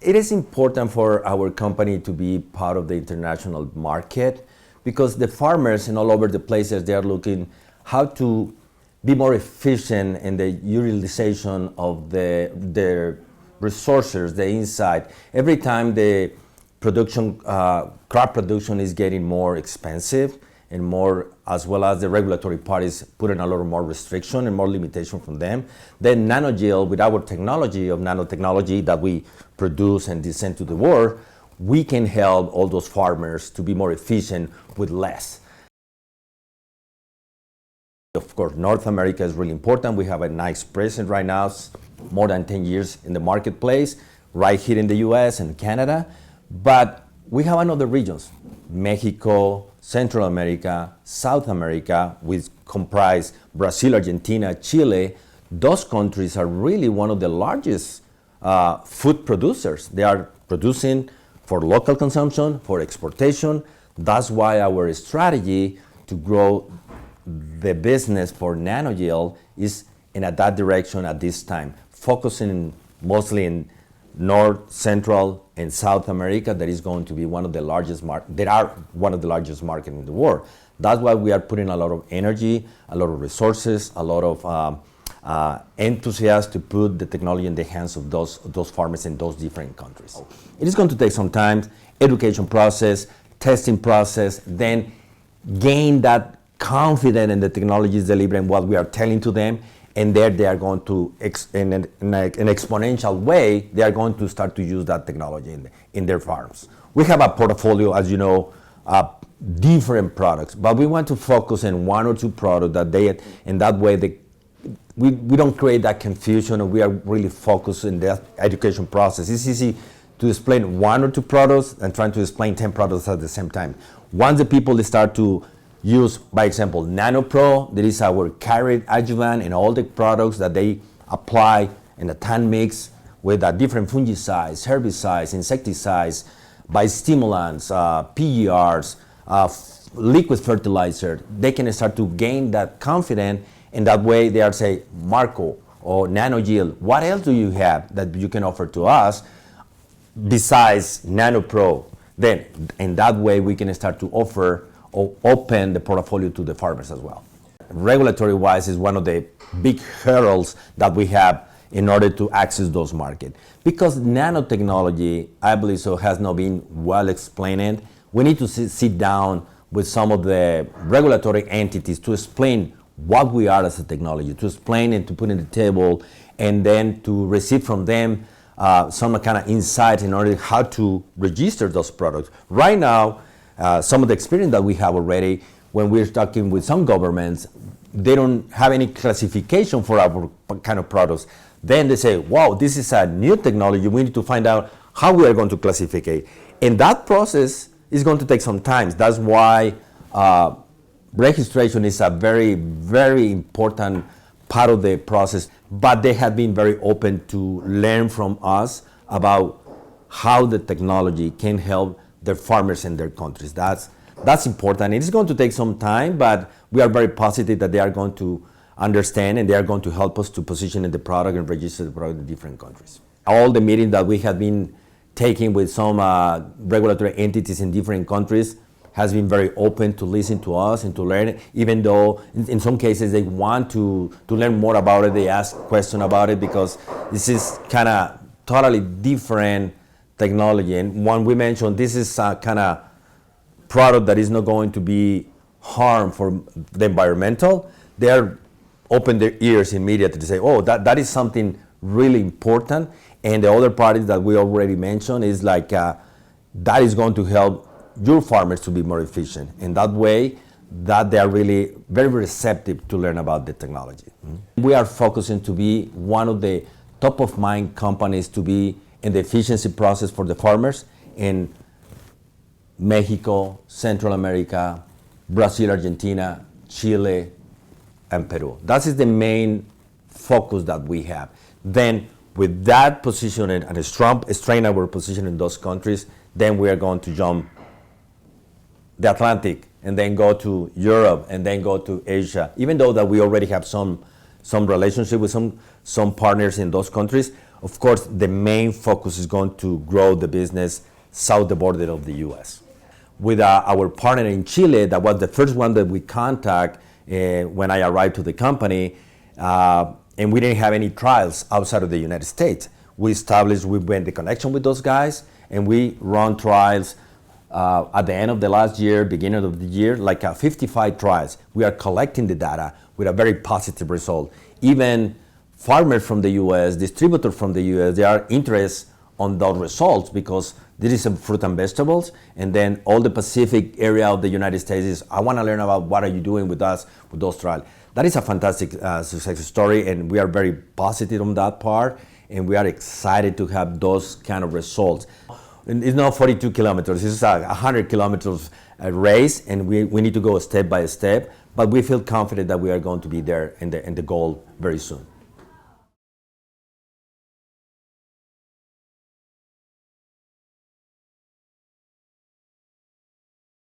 It is important for our company to be part of the international market because the farmers in all over the places, they are looking how to be more efficient in the utilization of their resources, the inside. Every time the crop production is getting more expensive and more, as well as the regulatory parties putting a lot more restriction and more limitation from them, then Nano-Yield, with our technology of nanotechnology that we produce and send to the world, we can help all those farmers to be more efficient with less. Of course, North America is really important. We have a nice presence right now, more than 10 years in the marketplace, right here in the US and Canada. But we have another regions, Mexico, Central America, South America, which comprise Brazil, Argentina, Chile. Those countries are really one of the largest food producers. They are producing for local consumption, for exportation. That's why our strategy to grow the business for Nano-Yield is in that direction at this time, focusing mostly in North, Central, and South America. That is going to be one of the largest markets. They are one of the largest markets in the world. That's why we are putting a lot of energy, a lot of resources, a lot of enthusiasm to put the technology in the hands of those farmers in those different countries. It is going to take some time, education process, testing process, then gain that confidence in the technologies delivering what we are telling to them, and there they are going to, in an exponential way, they are going to start to use that technology in their farms. We have a portfolio, as you know, different products, but we want to focus on one or two products that they, in that way, we don't create that confusion, and we are really focused in the education process. It's easy to explain one or two products and trying to explain 10 products at the same time. Once the people start to use, by example, NanoPro, that is our carrot adjuvant and all the products that they apply in a tan mix with different fungicides, herbicides, insecticides, biostimulants, PERs, liquid fertilizer. They can start to gain that confidence, and that way they are say, Marco or Nano-Yield, what else do you have that you can offer to us besides NanoPro? Then in that way we can start to offer or open the portfolio to the farmers as well. Regulatory wise is one of the big hurdles that we have in order to access those markets. Because nanotechnology, I believe so, has not been well explained. We need to sit down with some of the regulatory entities to explain what we are as a technology, to explain and to put in the table, and then to receive from them some kind of insight in order how to register those products. Right now, some of the experience that we have already, when we're talking with some governments, they don't have any classification for our kind of products. Then they say, wow, this is a new technology. We need to find out how we are going to classify it. And that process is going to take some time. That's why registration is a very, very important part of the process. But they have been very open to learn from us about how the technology can help their farmers in their countries. That's important. It is going to take some time, but we are very positive that they are going to understand and they are going to help us to position the product and register the product in different countries. All the meetings that we have been taking with some regulatory entities in different countries has been very open to listen to us and to learn, even though in some cases they want to learn more about it. They ask questions about it because this is kind of totally different technology. And when we mentioned this is a kind of product that is not going to be harm for the environmental, they are open their ears immediately to say, oh, that is something really important. And the other part that we already mentioned is like that is going to help your farmers to be more efficient. In that way, that they are really very receptive to learn about the technology. Mm-hmm. We are focusing to be one of the top of mind companies to be in the efficiency process for the farmers in Mexico, Central America, Brazil, Argentina, Chile, and Peru. That is the main focus that we have. Then with that position and a strengthen our position in those countries, then we are going to jump the Atlantic and then go to Europe and then go to Asia. Even though that we already have some relationship with some partners in those countries, Of course, the main focus is going to grow the business south the border of the U.S. With our partner in Chile, that was the first one that we contact when I arrived to the company, and we didn't have any trials outside of the United States. We made the connection with those guys, and we run trials at the end of the last year, beginning of the year, like 55 trials. We are collecting the data with a very positive result. Even farmers from the U.S., distributors from the U.S., they are interested on those results because this is some fruit and vegetables, and then all the Pacific area of the United States is, I want to learn about what are you doing with us with those trials. That is a fantastic success story, and we are very positive on that part, and we are excited to have those kind of results. And it's not 42 kilometers, it's a 100 kilometers race, and we need to go step by step, but we feel confident that we are going to be there in the goal very soon.